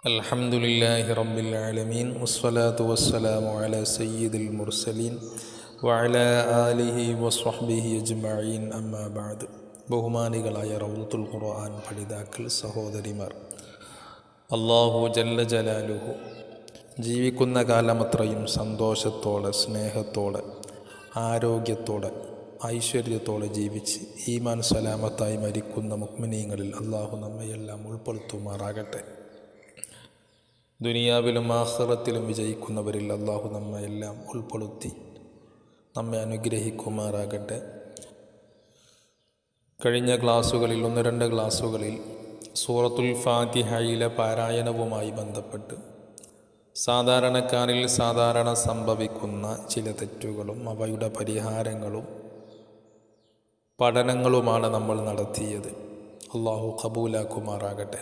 അൽഹംദുലില്ലാഹി റബ്ബിൽ ആലമീൻ വസ്സലാത്തു വസ്സലാമു അലാ സയ്യിദിൽ മുർസലീൻ വഅലാ ആലിഹി വസ്വഹ്ബിഹി അജ്മഈൻ അമ്മാ ബഅദ്. ബഹുമാനികളായ റൗദത്തുൽ ഖുർആൻ പഠിതാക്കൾ, സഹോദരിമാർ, അല്ലാഹു ജല്ല ജലാലുഹു ജീവിക്കുന്ന കാലമത്രയും സന്തോഷത്തോടെ, സ്നേഹത്തോടെ, ആരോഗ്യത്തോടെ, ഐശ്വര്യത്തോടെ ജീവിച്ച് ഈമാൻ സലാമത്തായി മരിക്കുന്ന മുഅ്മിനീങ്ങളിൽ അല്ലാഹു നമ്മയെല്ലാം ഉൾപ്പെടുത്തുമാറാകട്ടെ. ദുനിയാവിലും ആഖിറത്തിലും വിജയിക്കുന്നവരിൽ അല്ലാഹു നമ്മയെല്ലാം ഉൾപ്പെടുത്തി നമ്മെ അനുഗ്രഹിക്കുമാറാകട്ടെ. കഴിഞ്ഞ ക്ലാസ്സുകളിൽ, 1-2 ക്ലാസ്സുകളിൽ സൂറത്തുൽ ഫാത്തിഹയിലെ പാരായണവുമായി ബന്ധപ്പെട്ട് സാധാരണക്കാരിൽ സാധാരണ സംഭവിക്കുന്ന ചില തെറ്റുകളും അവയുടെ പരിഹാരങ്ങളും പഠനങ്ങളുമാണ് നമ്മൾ നടത്തിയത്. അല്ലാഹു ഖബൂലാക്കുമാറാകട്ടെ.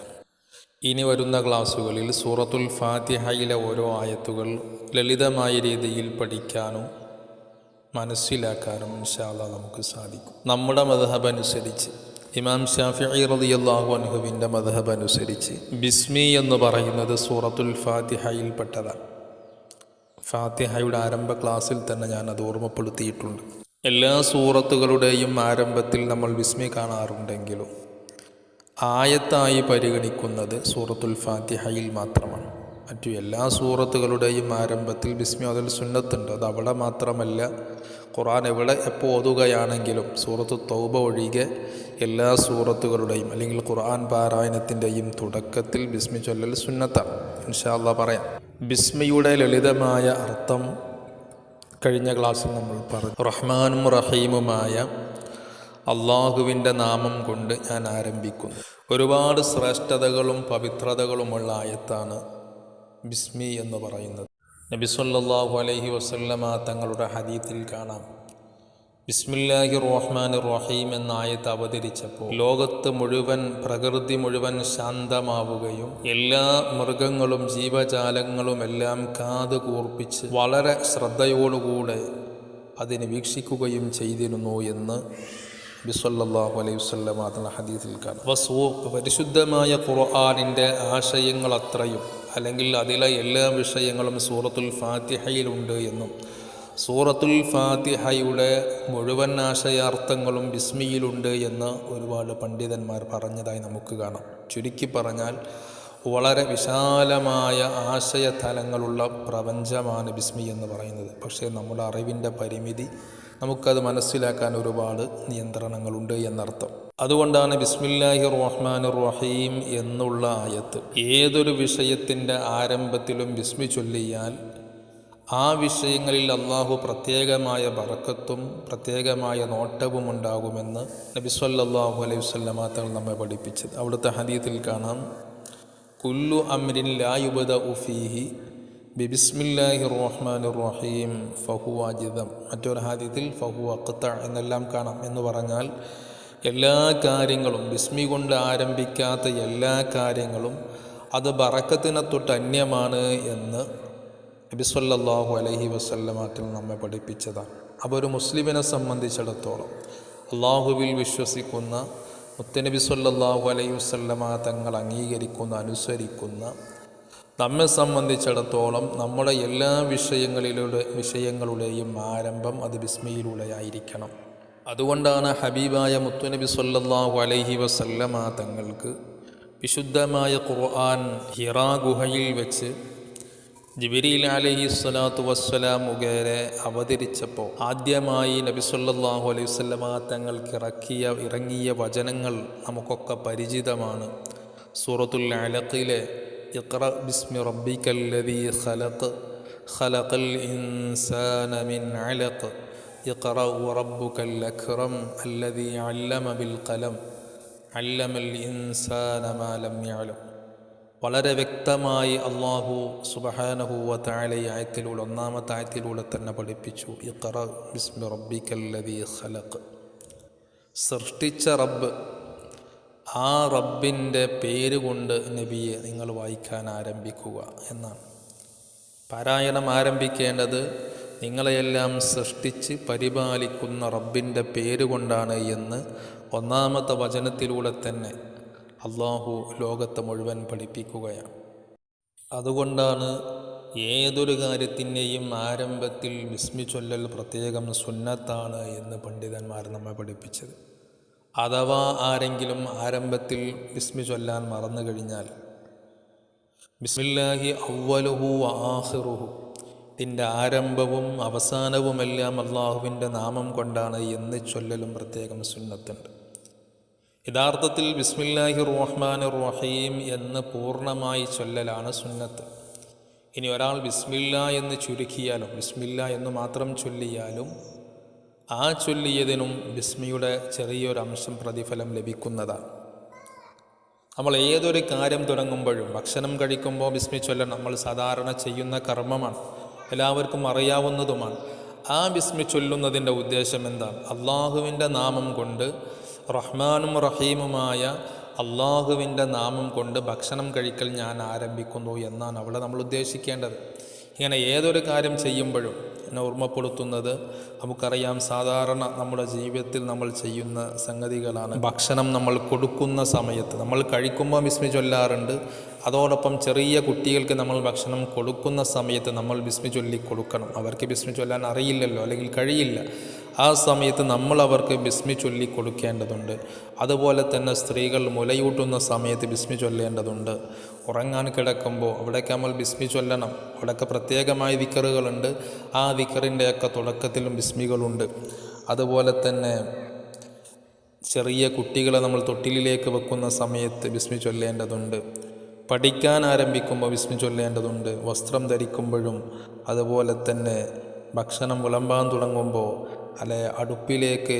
ഇനി വരുന്ന ക്ലാസ്സുകളിൽ സൂറത്തുൽ ഫാത്തിഹയിലെ ഓരോ ആയത്തുകൾ ലളിതമായ രീതിയിൽ പഠിക്കാനും മനസ്സിലാക്കാനും ഇൻഷാ അല്ലാഹ് നമുക്ക് സാധിക്കും. നമ്മുടെ മദ്ഹബ് അനുസരിച്ച്, ഇമാം ശാഫിഈ റളിയല്ലാഹു അൻഹുവിൻ്റെ മദ്ഹബ് അനുസരിച്ച് ബിസ്മി എന്ന് പറയുന്നത് സൂറത്തുൽ ഫാത്തിഹയിൽപ്പെട്ടതാണ്. ഫാത്തിഹയുടെ ആരംഭ ക്ലാസ്സിൽ തന്നെ ഞാൻ അത് ഓർമ്മപ്പെടുത്തിയിട്ടുണ്ട്. എല്ലാ സൂറത്തുകളുടെയും ആരംഭത്തിൽ നമ്മൾ ബിസ്മി കാണാറുണ്ടെങ്കിലും ആയത്തായി പരിഗണിക്കുന്നത് സൂറത്തുൽ ഫാത്തിഹയിൽ മാത്രമാണ്. മറ്റു എല്ലാ സൂറത്തുകളുടെയും ആരംഭത്തിൽ ബിസ്മി അതിൽ സുന്നത്തുണ്ട്. അത് അവിടെ മാത്രമല്ല, ഖുർആൻ എപ്പോൾ ഓതുകയാണെങ്കിലും സൂറത്തു തൗബ ഒഴികെ എല്ലാ സൂറത്തുകളുടെയും അല്ലെങ്കിൽ ഖുർആൻ പാരായണത്തിൻ്റെയും തുടക്കത്തിൽ ബിസ്മി ചൊല്ലൽ സുന്നത്താണ്. ഇൻഷാ അല്ലാഹ് പറയാം. ബിസ്മിയുടെ ലളിതമായ അർത്ഥം കഴിഞ്ഞ ക്ലാസ്സിൽ നമ്മൾ പറഞ്ഞു. റഹ്മാനും റഹീമുമായ അള്ളാഹുവിൻ്റെ നാമം കൊണ്ട് ഞാൻ ആരംഭിക്കുന്നു. ഒരുപാട് ശ്രേഷ്ഠതകളും പവിത്രതകളുമുള്ള ആയത്താണ് ബിസ്മി എന്ന് പറയുന്നത്. നബി സല്ലല്ലാഹു അലൈഹി വസല്ലമ തങ്ങളുടെ ഹദീത്തിൽ കാണാം, ബിസ്മില്ലാഹിർ റഹ്മാനിർ റഹീം എന്ന ആയത്ത് അവതരിച്ചപ്പോൾ ലോകത്ത് മുഴുവൻ, പ്രകൃതി മുഴുവൻ ശാന്തമാവുകയും എല്ലാ മൃഗങ്ങളും ജീവജാലങ്ങളും എല്ലാം കാത് കൂർപ്പിച്ച് വളരെ ശ്രദ്ധയോടുകൂടെ അതിനെ വീക്ഷിക്കുകയും ചെയ്തിരുന്നു എന്ന് നബി സല്ലല്ലാഹു അലൈഹി വസല്ലമ തങ്ങളുടെ ഹദീസിൽ കാണാം. പരിശുദ്ധമായ ഖുർആനിൻ്റെ ആശയങ്ങൾ അത്രയും, അല്ലെങ്കിൽ അതിലെ എല്ലാ വിഷയങ്ങളും സൂറത്തുൽ ഫാത്തിഹയിലുണ്ട് എന്നും സൂറത്തുൽ ഫാത്തിഹയുടെ മുഴുവൻ ആശയാർത്ഥങ്ങളും ബിസ്മിയിലുണ്ട് എന്ന് ഒരുപാട് പണ്ഡിതന്മാർ പറഞ്ഞതായി നമുക്ക് കാണാം. ചുരുക്കി പറഞ്ഞാൽ വളരെ വിശാലമായ ആശയതലങ്ങളുള്ള പ്രപഞ്ചമാണ് ബിസ്മി എന്ന് പറയുന്നത്. പക്ഷേ നമ്മുടെ അറിവിൻ്റെ പരിമിതി, നമുക്കത് മനസ്സിലാക്കാൻ ഒരുപാട് നിയന്ത്രണങ്ങളുണ്ട് എന്നർത്ഥം. അതുകൊണ്ടാണ് ബിസ്മില്ലാഹിർ റഹ്മാനിർ റഹീം എന്നുള്ള ആയത്ത് ഏതൊരു വിഷയത്തിൻ്റെ ആരംഭത്തിലും ബിസ്മി ചൊല്ലിയാൽ ആ വിഷയങ്ങളിൽ അള്ളാഹു പ്രത്യേകമായ ബറക്കത്തും പ്രത്യേകമായ നോട്ടവും ഉണ്ടാകുമെന്ന് നബി സല്ലല്ലാഹു അലൈഹി വസല്ലമ തങ്ങൾ നമ്മെ പഠിപ്പിച്ചത്. അവിടുത്തെ ഹദീസിൽ കാണാം, കുല്ലു അംരിൻ ലാ യുബ്ദഉ ഫീഹി ബിസ്മില്ലാഹിർ റഹ്മാനിർ റഹീം ഫഹുവ അജ്ദം. മറ്റൊരു ഹദീസിൽ ഫഹുവ അഖ്ത എന്നെല്ലാം കാണാം. എന്ന് പറഞ്ഞാൽ എല്ലാ കാര്യങ്ങളും, ബിസ്മി കൊണ്ട് ആരംഭിക്കാത്ത എല്ലാ കാര്യങ്ങളും അത് ബറക്കത്തിനെ തൊട്ട് അന്യമാണ് എന്ന് നബി സല്ലല്ലാഹു അലൈഹി വസല്ലമ നമ്മെ പഠിപ്പിച്ചതാണ്. അപ്പോൾ ഒരു മുസ്ലിമിനെ സംബന്ധിച്ചിടത്തോളം, അള്ളാഹുവിൽ വിശ്വസിക്കുന്ന, മുത്തനബി സല്ലല്ലാഹു അലൈഹി വസല്ലമ തങ്ങൾ അംഗീകരിക്കുന്ന, അനുസരിക്കുന്ന നമ്മെ സംബന്ധിച്ചിടത്തോളം നമ്മുടെ എല്ലാ വിഷയങ്ങളുടെയും ആരംഭം അത് ബിസ്മിയിലൂടെയായിരിക്കണം. അതുകൊണ്ടാണ് ഹബീബായ മുത്തുനബി സല്ലല്ലാഹു അലൈഹി വസല്ലമ തങ്ങൾക്ക് വിശുദ്ധമായ ഖുർആൻ ഹിറാ ഗുഹയിൽ വെച്ച് ജിബ്രീൽ അലൈഹിസ്സലാത്തു വസ്സലാം മുഖേന അവതരിച്ചപ്പോൾ ആദ്യമായി നബി സല്ലല്ലാഹു അലൈഹി വസല്ലമ തങ്ങൾക്ക് ഇറങ്ങിയ വചനങ്ങൾ നമുക്കൊക്കെ പരിചിതമാണ്. സൂറത്തുൽ അലഖിലെ ഇഖ്റ ബിസ്മി റബ്ബിക്കല്ലദീ ഖലഖ് ഖലഖൽ ഇൻസാന മിൻ അലഖ് ഇഖ്റ വറബ്ബുക്കൽ അക്രം അല്ലദീ അല്ലമ ബിൽ ഖലം അല്ലമൽ ഇൻസാന മാ ലം യഅലം. വളരെ വ്യക്തമായി അല്ലാഹു സുബ്ഹാനഹു വ തആല ഈ ആയത്തിലൂടെ, ഒന്നാമത്തെ ആയത്തിലൂടെ തന്നെ പഠിപ്പിച്ചു, ഇഖ്റ ബിസ്മി റബ്ബിക്കല്ലദീ ഖലഖ്. സൃഷ്ടിച്ച റബ്ബ്, ആ റബ്ബിൻ്റെ പേര് കൊണ്ട് നബിയെ നിങ്ങൾ വായിക്കാൻ ആരംഭിക്കുക എന്നാണ്. പാരായണം ആരംഭിക്കേണ്ടത് നിങ്ങളെയെല്ലാം സൃഷ്ടിച്ച് പരിപാലിക്കുന്ന റബ്ബിൻ്റെ പേര് കൊണ്ടാണ് എന്ന് ഒന്നാമത്തെ വചനത്തിലൂടെ തന്നെ അള്ളാഹു ലോകത്തെ മുഴുവൻ പഠിപ്പിക്കുകയാണ്. അതുകൊണ്ടാണ് ഏതൊരു കാര്യത്തിൻ്റെയും ആരംഭത്തിൽ ബിസ്മി ചൊല്ലൽ പ്രത്യേകം സുന്നത്താണ് എന്ന് പണ്ഡിതന്മാർ നമ്മെ പഠിപ്പിച്ചത്. അഥവാ ആരെങ്കിലും ആരംഭത്തിൽ ബിസ്മി ചൊല്ലാൻ മറന്നു കഴിഞ്ഞാൽ ബിസ്മില്ലാഹി അവ്വലുഹു വ ആഖിറുഹു, ഇതിൻ്റെ ആരംഭവും അവസാനവുമെല്ലാം അള്ളാഹുവിൻ്റെ നാമം കൊണ്ടാണ് എന്ന് ചൊല്ലലും പ്രത്യേകം സുന്നത്തുണ്ട്. യഥാർത്ഥത്തിൽ ബിസ്മില്ലാഹിർ റഹ്മാനിർ റഹീം എന്ന് പൂർണ്ണമായി ചൊല്ലലാണ് സുന്നത്ത്. ഇനി ഒരാൾ ബിസ്മില്ല എന്ന് ചുരുക്കിയാലും ബിസ്മില്ല എന്ന് മാത്രം ചൊല്ലിയാലും ആ ചൊല്ലിയതിനും ബിസ്മിയുടെ ചെറിയൊരു അംശം പ്രതിഫലം ലഭിക്കുന്നതാണ്. നമ്മൾ ഏതൊരു കാര്യം തുടങ്ങുമ്പോഴും ഭക്ഷണം കഴിക്കുമ്പോൾ ബിസ്മി ചൊല്ലൽ നമ്മൾ സാധാരണ ചെയ്യുന്ന കർമ്മമാണ്, എല്ലാവർക്കും അറിയാവുന്നതുമാണ്. ആ ബിസ്മി ചൊല്ലുന്നതിൻ്റെ ഉദ്ദേശം എന്താണ്? അള്ളാഹുവിൻ്റെ നാമം കൊണ്ട്, റഹ്മാനും റഹീമുമായ അള്ളാഹുവിൻ്റെ നാമം കൊണ്ട് ഭക്ഷണം കഴിക്കൽ ഞാൻ ആരംഭിക്കുന്നു എന്നാണ് അവിടെ നമ്മൾ ഉദ്ദേശിക്കേണ്ടത്. ഇങ്ങനെ ഏതൊരു കാര്യം ചെയ്യുമ്പോഴും എന്നെ ഓർമ്മപ്പെടുത്തുന്നത്, നമുക്കറിയാം സാധാരണ നമ്മുടെ ജീവിതത്തിൽ നമ്മൾ ചെയ്യുന്ന സംഗതികളാണ്. ഭക്ഷണം നമ്മൾ കൊടുക്കുന്ന സമയത്ത് നമ്മൾ കഴിക്കുമ്പോൾ ബിസ്മി ചൊല്ലാറുണ്ട്. അതോടൊപ്പം ചെറിയ കുട്ടികൾക്ക് നമ്മൾ ഭക്ഷണം കൊടുക്കുന്ന സമയത്ത് നമ്മൾ ബിസ്മി ചൊല്ലി കൊടുക്കണം. അവർക്ക് ബിസ്മി ചൊല്ലാൻ അറിയില്ലല്ലോ, അല്ലെങ്കിൽ കഴിയില്ല. ആ സമയത്ത് നമ്മൾ അവർക്ക് ബിസ്മി ചൊല്ലി കൊടുക്കേണ്ടതുണ്ട്. അതുപോലെ തന്നെ സ്ത്രീകൾ മുലയൂട്ടുന്ന സമയത്ത് ബിസ്മി ചൊല്ലേണ്ടതുണ്ട്. ഉറങ്ങാൻ കിടക്കുമ്പോൾ അവിടേക്ക് നമ്മൾ ബിസ്മി ചൊല്ലണം. അവിടെയൊക്കെ പ്രത്യേകമായ ദിക്റുകളുണ്ട്. ആ ദിക്റിൻ്റെയൊക്കെ തുടക്കത്തിലും ബിസ്മികളുണ്ട്. അതുപോലെ തന്നെ ചെറിയ കുട്ടികളെ നമ്മൾ തൊട്ടിലിലേക്ക് വെക്കുന്ന സമയത്ത് ബിസ്മി ചൊല്ലേണ്ടതുണ്ട്. പഠിക്കാൻ ആരംഭിക്കുമ്പോൾ ബിസ്മി ചൊല്ലേണ്ടതുണ്ട്. വസ്ത്രം ധരിക്കുമ്പോഴും അതുപോലെ തന്നെ ഭക്ഷണം വിളമ്പാൻ തുടങ്ങുമ്പോൾ അടുപ്പിലേക്ക്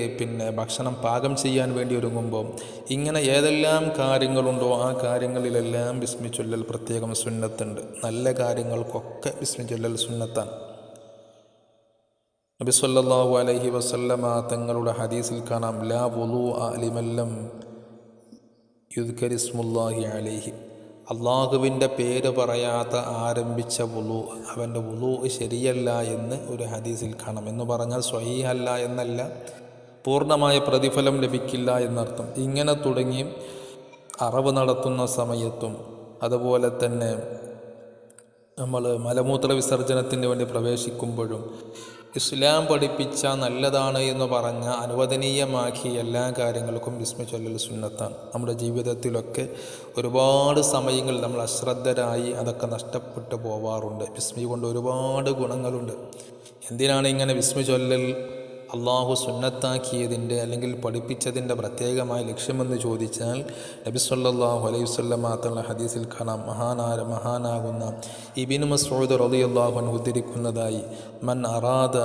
ഭക്ഷണം പാകം ചെയ്യാൻ വേണ്ടി ഒരുങ്ങുമ്പോൾ ഇങ്ങനെ ഏതെല്ലാം കാര്യങ്ങളുണ്ടോ ആ കാര്യങ്ങളിലെല്ലാം ബിസ്മി ചൊല്ലൽ പ്രത്യേകം സുന്നത്തുണ്ട്. നല്ല കാര്യങ്ങൾക്കൊക്കെ ബിസ്മി ചൊല്ലൽ സുന്നത്താണ്. നബി സല്ലല്ലാഹു അലൈഹി വസല്ലമ തങ്ങളുടെ ഹദീസിൽ കാണാം, ലാ വുളൂഅ ലിമൻ ലം യുദ്കരി ഇസ്മുല്ലാഹി അലൈഹി, അള്ളാഹുവിൻ്റെ പേര് പറയാതെ ആരംഭിച്ച വുളൂ, അവൻ്റെ വുളൂ ശരിയല്ല എന്ന് ഒരു ഹദീസിൽ കാണാം. എന്ന് പറഞ്ഞാൽ സ്വഹീഹല്ല എന്നല്ല, പൂർണ്ണമായ പ്രതിഫലം ലഭിക്കില്ല എന്നർത്ഥം. ഇങ്ങനെ തുടങ്ങി അറവ് നടത്തുന്ന സമയത്തും അതുപോലെ തന്നെ നമ്മൾ മലമൂത്ര വിസർജനത്തിന് വേണ്ടി പ്രവേശിക്കുമ്പോഴും ഇസ്ലാം പഠിപ്പിച്ച നല്ലതാണ് എന്ന് പറഞ്ഞ അനുവദനീയമാക്കി എല്ലാ കാര്യങ്ങൾക്കും ബിസ്മി ചൊല്ലൽ സുന്നത്താണ്. നമ്മുടെ ജീവിതത്തിലൊക്കെ ഒരുപാട് സമയങ്ങളിൽ നമ്മൾ അശ്രദ്ധരായി അതൊക്കെ നഷ്ടപ്പെട്ടു പോവാറുണ്ട്. ബിസ്മി കൊണ്ട് ഒരുപാട് ഗുണങ്ങളുണ്ട്. എന്തിനാണ് ഇങ്ങനെ ബിസ്മി ചൊല്ലൽ അള്ളാഹു സുന്നത്താക്കിയതിൻ്റെ അല്ലെങ്കിൽ പഠിപ്പിച്ചതിൻ്റെ പ്രത്യേകമായ ലക്ഷ്യമെന്ന് ചോദിച്ചാൽ, നബി സല്ലല്ലാഹു അലൈഹി വസല്ലം തങ്ങളുടെ ഹദീസിൽ കാണാം, മഹാനാകുന്ന ഇബ്നു മസ്ഊദ് റളിയല്ലാഹു അൻഹു ഉദ്ധരിക്കുന്നതായി, മൻ അറാദ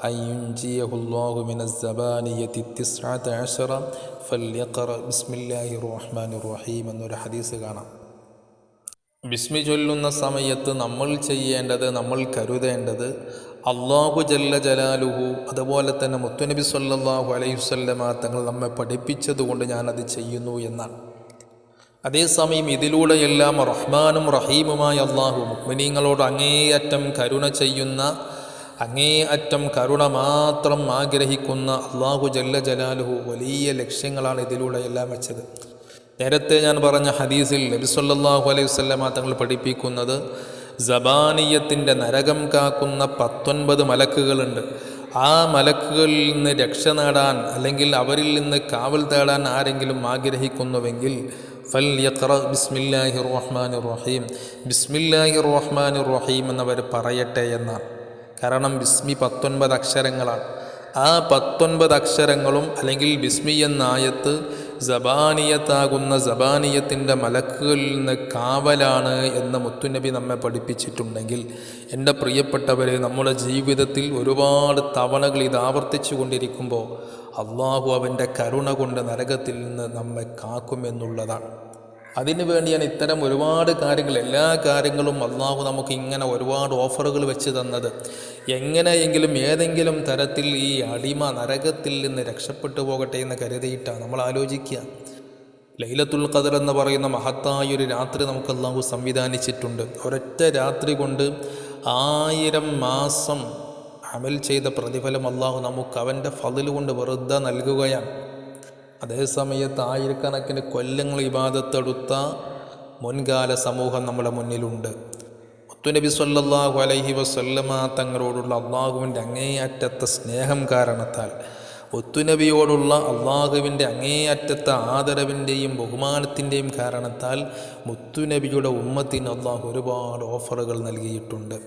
അൻ യുൻജിയഹുല്ലാഹു മിനസ് സബാനിയത്തി 19 ഫൽയഖറ ബിസ്മില്ലാഹിർ റഹ്മാനിർ റഹീം എന്നൊരു ഹദീസ് കാണാം. ബിസ്മി ചൊല്ലുന്ന സമയത്ത് നമ്മൾ ചെയ്യേണ്ടത്, നമ്മൾ കരുതേണ്ടത്, അള്ളാഹു ജല്ല ജലാലുഹു അതുപോലെ തന്നെ മുത്തുനബി സല്ലല്ലാഹു അലൈഹി വസല്ലമ തങ്ങൾ നമ്മെ പഠിപ്പിച്ചതുകൊണ്ട് ഞാനത് ചെയ്യുന്നു എന്നാണ്. അതേസമയം ഇതിലൂടെയെല്ലാം റഹ്മാനും റഹീമുമായ അള്ളാഹു മുഅ്മിനീങ്ങളോട് അങ്ങേയറ്റം കരുണ ചെയ്യുന്ന, അങ്ങേയറ്റം കരുണ മാത്രം ആഗ്രഹിക്കുന്ന അള്ളാഹു ജല്ല ജലാലുഹു വലിയ ലക്ഷ്യങ്ങളാണ് ഇതിലൂടെയെല്ലാം വെച്ചത്. നേരത്തെ ഞാൻ പറഞ്ഞ ഹദീസിൽ നബി സല്ലല്ലാഹു അലൈഹി വസല്ലമ തങ്ങൾ പഠിപ്പിക്കുന്നത്, സബാനിയത്തിൻ്റെ നരകം കാക്കുന്ന 19 മലക്കുകളുണ്ട്. ആ മലക്കുകളിൽ നിന്ന് രക്ഷ നേടാൻ അല്ലെങ്കിൽ അവരിൽ നിന്ന് കാവൽ തേടാൻ ആരെങ്കിലും ആഗ്രഹിക്കുന്നുവെങ്കിൽ ഫൽയഖറ ബിസ്മില്ലാഹിർ റഹ്മാനിർ റഹീം, ബിസ്മില്ലാഹിർ റഹ്മാനിർ റഹീം എന്നവർ പറയട്ടെ എന്നാണ്. കാരണം ബിസ്മി 19 അക്ഷരങ്ങളാണ്. ആ 19 അക്ഷരങ്ങളും അല്ലെങ്കിൽ ബിസ്മി എന്ന ആയത്ത് സബാനിയത്താകുന്ന സബാനിയത്തിൻ്റെ മലക്കുകളിൽ നിന്ന് കാവലാണ് എന്ന് മുത്തുനബി നമ്മെ പഠിപ്പിച്ചിട്ടുണ്ടെങ്കിൽ, എൻ്റെ പ്രിയപ്പെട്ടവരെ, നമ്മുടെ ജീവിതത്തിൽ ഒരുപാട് തവണകൾ ഇത് ആവർത്തിച്ചു കൊണ്ടിരിക്കുമ്പോൾ അള്ളാഹു അവൻ്റെ കരുണ കൊണ്ട് നരകത്തിൽ നിന്ന് നമ്മെ കാക്കുമെന്നുള്ളതാണ്. അതിനു വേണ്ടിയാണ് ഇത്തരം ഒരുപാട് കാര്യങ്ങൾ, എല്ലാ കാര്യങ്ങളും അള്ളാഹു നമുക്ക് ഇങ്ങനെ ഒരുപാട് ഓഫറുകൾ വെച്ച് തന്നത്. എങ്ങനെയെങ്കിലും ഏതെങ്കിലും തരത്തിൽ ഈ അടിമ നരകത്തിൽ നിന്ന് രക്ഷപ്പെട്ടു പോകട്ടെ എന്ന് കരുതിയിട്ടാണ് നമ്മൾ ആലോചിക്കുക. ലൈലത്തുൽ ഖദർ എന്ന് പറയുന്ന മഹത്തായൊരു രാത്രി നമുക്ക് അള്ളാഹു സംവിധാനിച്ചിട്ടുണ്ട്. ഒരൊറ്റ രാത്രി കൊണ്ട് 1000 മാസം അമൽ ചെയ്ത പ്രതിഫലം അള്ളാഹു നമുക്ക് അവൻ്റെ ഫളിൽ കൊണ്ട് വെറുതെ നൽകുകയാണ്. അതേസമയത്ത് ആയിരക്കണക്കിന് കൊല്ലങ്ങൾ ഇബാദത്തെടുത്ത മുൻകാല സമൂഹം നമ്മുടെ മുന്നിലുണ്ട്. മുത്തുനബി സ്വല്ലല്ലാഹു അലൈഹി വസല്ലമ തങ്ങളോടുള്ള അള്ളാഹുവിൻ്റെ അങ്ങേയറ്റത്തെ സ്നേഹം കാരണത്താൽ, മുത്തുനബിയോടുള്ള അള്ളാഹുവിൻ്റെ അങ്ങേയറ്റത്തെ ആദരവിൻ്റെയും ബഹുമാനത്തിൻ്റെയും കാരണത്താൽ മുത്തുനബിയുടെ ഉമ്മത്തിന് അള്ളാഹു ഒരുപാട് ഓഫറുകൾ നൽകിയിട്ടുണ്ട്.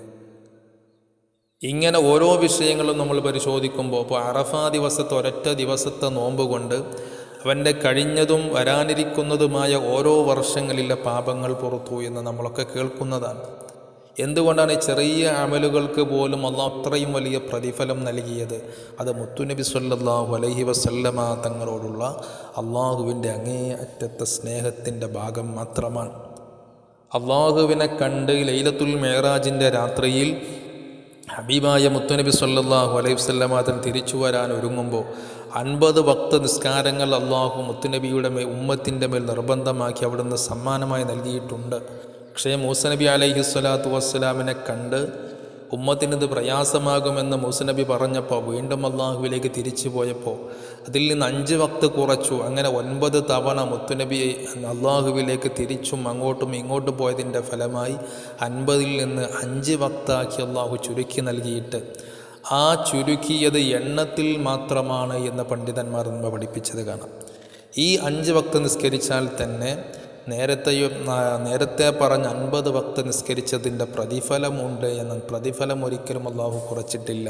ഇങ്ങനെ ഓരോ വിഷയങ്ങളും നമ്മൾ പരിശോധിക്കുമ്പോൾ, ഇപ്പോൾ അറഫാ ദിവസത്തെ ഒരൊറ്റ ദിവസത്തെ നോമ്പ് കൊണ്ട് അവൻ്റെ കഴിഞ്ഞതും വരാനിരിക്കുന്നതുമായ ഓരോ വർഷങ്ങളിലെ പാപങ്ങൾ പുറത്തു എന്ന് നമ്മളൊക്കെ കേൾക്കുന്നതാണ്. എന്തുകൊണ്ടാണ് ചെറിയ അമലുകൾക്ക് പോലും അള്ളാഹു അത്രയും വലിയ പ്രതിഫലം നൽകിയത്? അത് മുത്തുനബി സ്വല്ലല്ലാഹു അലൈഹി വസല്ലമ തങ്ങളോടുള്ള അള്ളാഹുവിൻ്റെ അങ്ങേയറ്റത്തെ സ്നേഹത്തിൻ്റെ ഭാഗം മാത്രമാണ്. അള്ളാഹുവിനെ കണ്ട് ലൈലത്തുൽ മിഅ്റാജിൻ്റെ രാത്രിയിൽ ഹബീബായ മുത്തുനബി സ്വല്ലല്ലാഹു അലൈഹി വസല്ലമ തങ്ങൾ തിരിച്ചു വരാൻ ഒരുങ്ങുമ്പോൾ 50 വക്ത് നിസ്കാരങ്ങൾ അള്ളാഹു മുത്തുനബിയുടെ ഉമ്മത്തിൻ്റെ മേൽ നിർബന്ധമാക്കി അവിടുന്ന് സമ്മാനമായി നൽകിയിട്ടുണ്ട്. പക്ഷേ മൂസ നബി അലൈഹി സ്വലാത്തു വസ്സലാമിനെ കണ്ട് ഉമ്മത്തിനത് പ്രയാസമാകുമെന്ന് മൂസ നബി പറഞ്ഞപ്പോൾ വീണ്ടും അള്ളാഹുവിലേക്ക് തിരിച്ചു പോയപ്പോൾ അതിൽ നിന്ന് 5 വക്ത് കുറച്ചു. അങ്ങനെ 9 തവണ മുത്തുനബി അള്ളാഹുവിലേക്ക് തിരിച്ചും അങ്ങോട്ടും ഇങ്ങോട്ടും പോയതിൻ്റെ ഫലമായി 50-ൽ നിന്ന് 5 വക്താക്കി അള്ളാഹു ചുരുക്കി നൽകിയിട്ട്, ആ ചുരുക്കിയത് എണ്ണത്തിൽ മാത്രമാണ് എന്ന് പണ്ഡിതന്മാർ നമ്മെ പഠിപ്പിച്ചത് കാണാം. ഈ 5 വക്ത് നിസ്കരിച്ചാൽ തന്നെ നേരത്തെ പറഞ്ഞ 50 വക്ത് നിസ്കരിച്ചതിൻ്റെ പ്രതിഫലമുണ്ട് എന്ന പ്രതിഫലം ഒരിക്കലും അള്ളാഹു കുറച്ചിട്ടില്ല.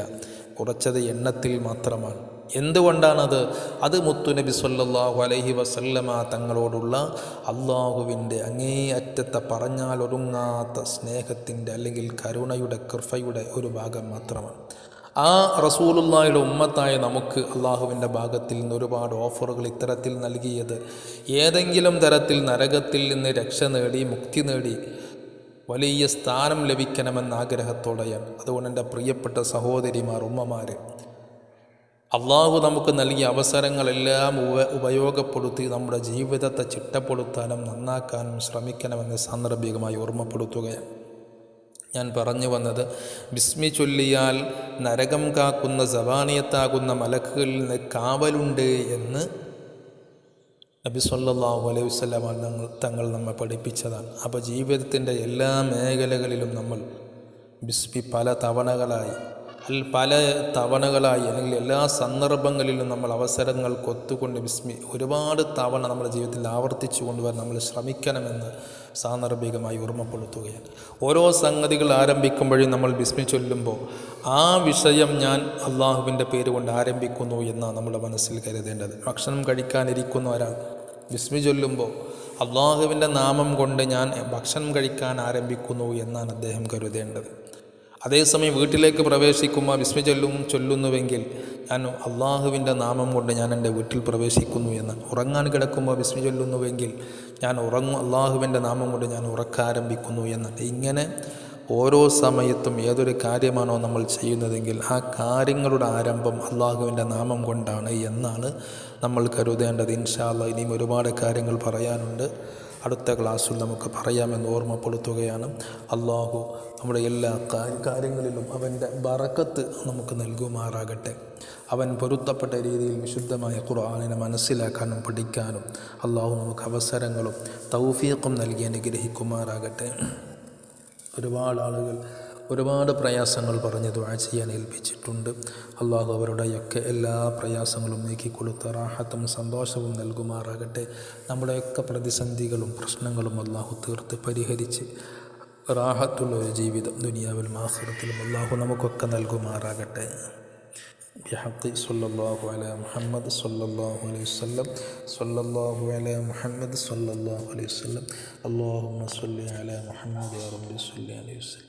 കുറച്ചത് എണ്ണത്തിൽ മാത്രമാണ്. എന്തുകൊണ്ടാണത്? അത് മുത്തുനബി സ്വല്ലല്ലാഹു അലൈഹി വസല്ലമ തങ്ങളോടുള്ള അള്ളാഹുവിൻ്റെ അങ്ങേയറ്റത്തെ പറഞ്ഞാൽ ഒടുങ്ങാത്ത സ്നേഹത്തിൻ്റെ അല്ലെങ്കിൽ കരുണയുടെ കൃപയുടെ ഒരു ഭാഗം മാത്രമാണ്. ആ റസൂലുള്ളാഹിയുടെ ഉമ്മത്തായ നമുക്ക് അള്ളാഹുവിൻ്റെ ഭാഗത്തിൽ നിന്ന് ഒരുപാട് ഓഫറുകൾ ഇത്തരത്തിൽ നൽകിയത് ഏതെങ്കിലും തരത്തിൽ നരകത്തിൽ നിന്ന് രക്ഷ നേടി മുക്തി നേടി വലിയ സ്ഥാനം ലഭിക്കണമെന്ന ആഗ്രഹത്തോടെയാണ്. അതുകൊണ്ട് എൻ്റെ പ്രിയപ്പെട്ട സഹോദരിമാർ, ഉമ്മമാർ, അള്ളാഹു നമുക്ക് നൽകിയ അവസരങ്ങളെല്ലാം ഉപയോഗപ്പെടുത്തി നമ്മുടെ ജീവിതത്തെ ചിട്ടപ്പെടുത്താനും നന്നാക്കാനും ശ്രമിക്കണമെന്ന് സാന്ദർഭികമായി ഓർമ്മപ്പെടുത്തുകയാണ്. ഞാൻ പറഞ്ഞു വന്നത്, ബിസ്മി ചൊല്ലിയാൽ നരകം കാക്കുന്ന സവാനിയത്താകുന്ന മലക്കുകളിൽ നിന്ന് കാവലുണ്ട് എന്ന് നബി സ്വല്ലല്ലാഹു അലൈഹി വസല്ലം തങ്ങൾ നമ്മെ പഠിപ്പിച്ചതാണ്. അപ്പോൾ ജീവിതത്തിൻ്റെ എല്ലാ മേഖലകളിലും നമ്മൾ ബിസ്മി പല തവണകളായി അല്ലെങ്കിൽ എല്ലാ സന്ദർഭങ്ങളിലും നമ്മൾ അവസരങ്ങൾ കൊത്തുകൊണ്ട് ബിസ്മി ഒരുപാട് തവണ നമ്മുടെ ജീവിതത്തിൽ ആവർത്തിച്ചു കൊണ്ടുവരാൻ നമ്മൾ ശ്രമിക്കണമെന്ന് സാന്ദർഭികമായി ഓർമ്മപ്പെടുത്തുകയാണ്. ഓരോ സംഗതികൾ ആരംഭിക്കുമ്പോഴും നമ്മൾ ബിസ്മി ചൊല്ലുമ്പോൾ ആ വിഷയം ഞാൻ അള്ളാഹുവിൻ്റെ പേര് കൊണ്ട് ആരംഭിക്കുന്നു എന്നാണ് നമ്മുടെ മനസ്സിൽ കരുതേണ്ടത്. ഭക്ഷണം കഴിക്കാനിരിക്കുന്ന ഒരാൾ ബിസ്മി ചൊല്ലുമ്പോൾ അള്ളാഹുവിൻ്റെ നാമം കൊണ്ട് ഞാൻ ഭക്ഷണം കഴിക്കാൻ ആരംഭിക്കുന്നു എന്നാണ് അദ്ദേഹം കരുതേണ്ടത്. അതേസമയം വീട്ടിലേക്ക് പ്രവേശിക്കുമ്പോൾ ബിസ്മി ചൊല്ലുന്നുവെങ്കിൽ ഞാൻ അള്ളാഹുവിൻ്റെ നാമം കൊണ്ട് ഞാൻ എൻ്റെ വീട്ടിൽ പ്രവേശിക്കുന്നു എന്ന്. ഉറങ്ങാൻ കിടക്കുമ്പോൾ ബിസ്മി ചൊല്ലുന്നുവെങ്കിൽ ഞാൻ അള്ളാഹുവിൻ്റെ നാമം കൊണ്ട് ഞാൻ ഉറക്കാരംഭിക്കുന്നു എന്ന്. ഇങ്ങനെ ഓരോ സമയത്തും ഏതൊരു കാര്യമാണോ നമ്മൾ ചെയ്യുന്നതെങ്കിൽ ആ കാര്യങ്ങളുടെ ആരംഭം അള്ളാഹുവിൻ്റെ നാമം കൊണ്ടാണ് എന്നാണ് നമ്മൾ കരുതേണ്ടത്. ഇൻഷാ അല്ലാഹ് ഇനിയും ഒരുപാട് കാര്യങ്ങൾ പറയാനുണ്ട്. അടുത്ത ക്ലാസ്സിൽ നമുക്ക് പറയാമെന്ന് ഓർമ്മപ്പെടുത്തുകയാണ്. അള്ളാഹു നമ്മുടെ എല്ലാ കാര്യങ്ങളിലും അവൻ്റെ ബറക്കത്ത് നമുക്ക് നൽകുമാറാകട്ടെ. അവൻ പൊരുത്തപ്പെട്ട രീതിയിൽ വിശുദ്ധമായ ഖുർആനിനെ മനസ്സിലാക്കാനും പഠിക്കാനും അള്ളാഹു നമുക്ക് അവസരങ്ങളും തൗഫീഖും നൽകി അനുഗ്രഹിക്കുമാറാകട്ടെ. ഒരുപാട് ആളുകൾ ഒരുപാട് പ്രയാസങ്ങൾ പറഞ്ഞ് ദുആ ചെയ്യാൻ ഏൽപ്പിച്ചിട്ടുണ്ട്. അള്ളാഹു അവരുടെയൊക്കെ എല്ലാ പ്രയാസങ്ങളും നീക്കിക്കൊടുത്ത് റാഹത്തും സന്തോഷവും നൽകുമാറാകട്ടെ. നമ്മുടെയൊക്കെ പ്രതിസന്ധികളും പ്രശ്നങ്ങളും അള്ളാഹു തീർത്ത് പരിഹരിച്ച് റാഹത്തുള്ളൊരു ജീവിതം ദുനിയാവിലും ആഖിറത്തിലും അള്ളാഹു നമുക്കൊക്കെ നൽകുമാറാകട്ടെ. ബിഹഖി സ്വല്ലല്ലാഹു അലാ മുഹമ്മദ് സ്വല്ലല്ലാഹു അലൈഹി വസല്ലം സ്വല്ലല്ലാഹു അലാ മുഹമ്മദ് സ്വല്ലല്ലാഹു അലൈഹി വസല്ലം. അല്ലാഹുമ്മ സ്വല്ലി അലാ മുഹമ്മദ് യാ റബ്ബി സ്വല്ലി അലൈഹി വസല്ലം.